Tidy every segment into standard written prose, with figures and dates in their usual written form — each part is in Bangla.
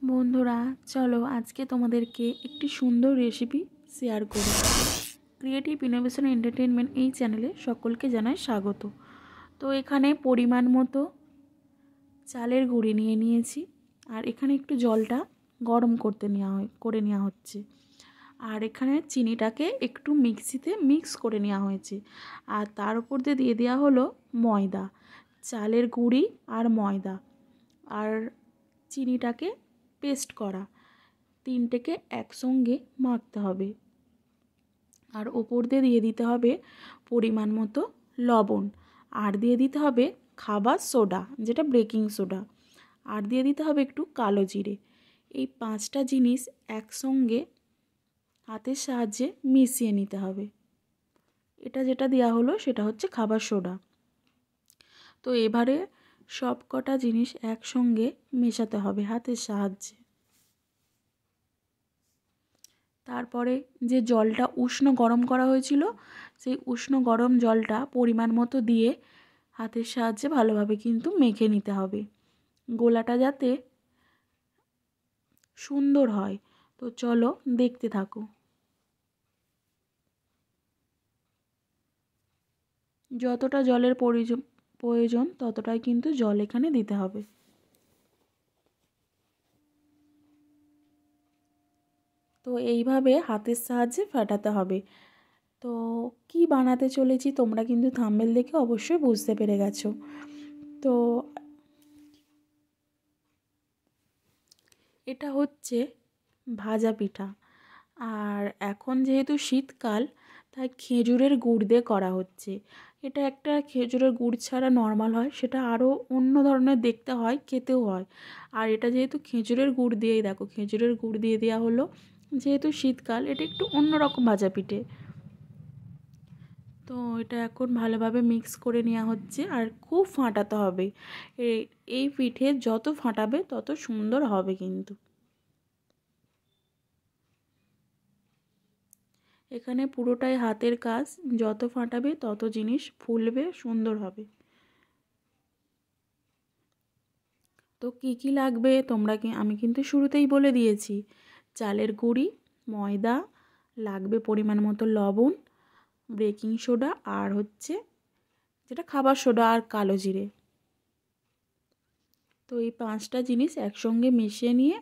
বন্ধুরা চলো আজকে তোমাদেরকে একটি সুন্দর রেসিপি শেয়ার করি। ক্রিয়েটিভ ইনোভেশন এন্টারটেইনমেন্ট এই চ্যানেলে সকলকে জানাই স্বাগত। তো এখানে পরিমাণ মতো চালের গুঁড়ি নিয়ে নিয়েছি, আর এখানে একটু জলটা গরম করে নেওয়া হচ্ছে, আর এখানে চিনিটাকে একটু মিক্সিতে মিক্স করে নেওয়া হয়েছে, আর তার উপর দিয়ে দেওয়া হলো ময়দা, চালের গুঁড়ি আর ময়দা আর চিনিটাকে পেস্ট করা, তিনটেকে একসঙ্গে মাখতে হবে। আর ওপর দিয়ে দিতে হবে পরিমাণ মতো লবণ, আর দিয়ে দিতে হবে খাবার সোডা যেটা বেকিং সোডা, আর দিয়ে দিতে হবে একটু কালো জিরে। এই পাঁচটা জিনিস একসঙ্গে হাতের সাহায্যে মিশিয়ে নিতে হবে। এটা যেটা দেওয়া হলো সেটা হচ্ছে খাবার সোডা। তো এবারে সব কটা জিনিস একসঙ্গে মেশাতে হবে হাতের সাহায্যে। তারপরে যে জলটা উষ্ণ গরম করা হয়েছিল, সেই উষ্ণ গরম জলটা পরিমাণ মতো দিয়ে হাতের সাহায্যে ভালোভাবে কিন্তু মেখে নিতে হবে, গোলাটা যাতে সুন্দর হয়। তো চলো দেখতে থাকো। যতটা জলের প্রয়োজন ততটাই কিন্তু জল এখানে দিতে হবে। তো এইভাবে হাতের সাহায্যে ফেটাতে হবে। তো কি বানাতে চলেছি তোমরা কিন্তু থাম্বনেল দেখে অবশ্যই বুঝতে পেরে গেছো। তো এটা হচ্ছে ভাজা পিঠা, আর এখন যেহেতু শীতকাল তাই খেজুরের গুড় দিয়ে করা হচ্ছে। এটা একটা খেজুরের গুড় ছাড়া নর্মাল হয়, সেটা আরও অন্য ধরনের দেখতে হয়, খেতেও হয়। আর এটা যেহেতু খেজুরের গুড় দিয়েই, দেখো খেজুরের গুড় দিয়ে দেওয়া হলো, যেহেতু শীতকাল এটা একটু অন্যরকম ভাজা পিঠে। তো এটা এখন ভালোভাবে মিক্স করে নেওয়া হচ্ছে, আর খুব ফাটাতে হবে। এই পিঠে যত ফাটাবে তত সুন্দর হবে কিন্তু। এখানে পুরোটাই হাতের কাজ, যত ফাটাবে তত জিনিস ফুলবে, সুন্দর হবে। তো কি লাগবে আমি কিন্তু শুরুতেই বলে দিয়েছি। চালের গুঁড়ি, ময়দা, লাগবে পরিমাণ মতো লবণ, বেকিং সোডা, আর হচ্ছে যেটা খাবার সোডা, আর কালো জিরে। তো এই পাঁচটা জিনিস একসঙ্গে মিশিয়ে নিয়ে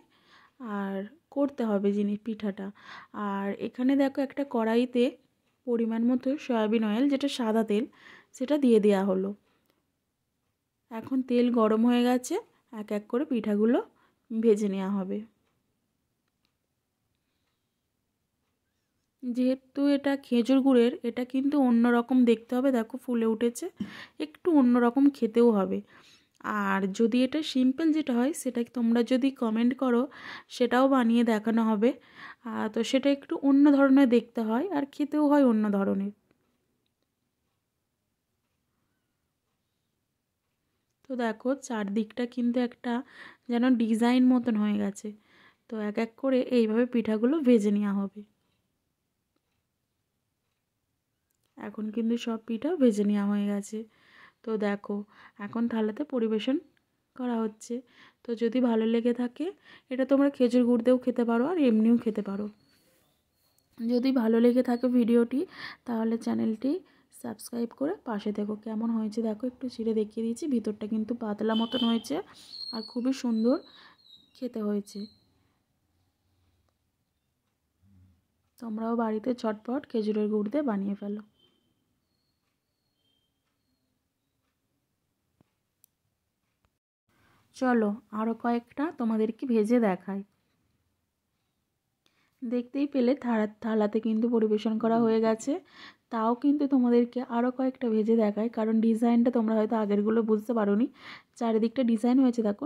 আর করতে হবে পিঠাটা। আর এখানে দেখো একটা কড়াইতে পরিমাণ মতো সয়াবিন অয়েল, যেটা সাদা তেল, সেটা দিয়ে দেওয়া হলো। এখন তেল গরম হয়ে গেছে, এক এক করে পিঠাগুলো ভেজে নেওয়া হবে। যেহেতু এটা খেজুর গুড়ের, এটা কিন্তু অন্যরকম দেখতে হবে, দেখো ফুলে উঠেছে, একটু অন্যরকম খেতেও হবে। আর যদি এটা সিম্পল যেটা হয় সেটা তোমরা যদি কমেন্ট করো, সেটাও বানিয়ে দেখানো হবে। তো সেটা একটু অন্য ধরনের দেখতে হয়, আর খেতেও হয় অন্য ধরনের। তো দেখো চারদিকটা কিন্তু একটা যেন ডিজাইন মতন হয়ে গেছে। তো এক এক করে এইভাবে পিঠাগুলো ভেজে নেওয়া হবে। এখন কিন্তু সব পিঠা ভেজে নেওয়া হয়ে গেছে। তো দেখো এখন থালাতে পরিবেশন করা হচ্ছে। তো যদি ভালো লেগে থাকে, এটা তোমরা খেজুর গুড় দিয়েও খেতে পারো, আর এমনিও খেতে পারো। যদি ভালো লেগে থাকে ভিডিওটি, তাহলে চ্যানেলটি সাবস্ক্রাইব করে পাশে থেকো। কেমন হয়েছে দেখো, একটু ছিঁড়ে দেখিয়ে দিয়েছি, ভিতরটা কিন্তু পাতলা মতন হয়েছে, আর খুবই সুন্দর খেতে হয়েছে। তোমরাও বাড়িতে ঝটপট খেজুরের গুড় দিয়ে বানিয়ে ফেলো। চলো আরও কয়েকটা তোমাদেরকে ভেজে দেখাই। দেখতেই পেলে থালাতে কিন্তু পরিবেশন করা হয়ে গেছে। তাও কিন্তু তোমাদেরকে আরও কয়েকটা ভেজে দেখাই, কারণ ডিজাইনটা তোমরা হয়তো আগেরগুলো বুঝতে পারোনি। চারিদিকটা ডিজাইন হয়েছে দেখো।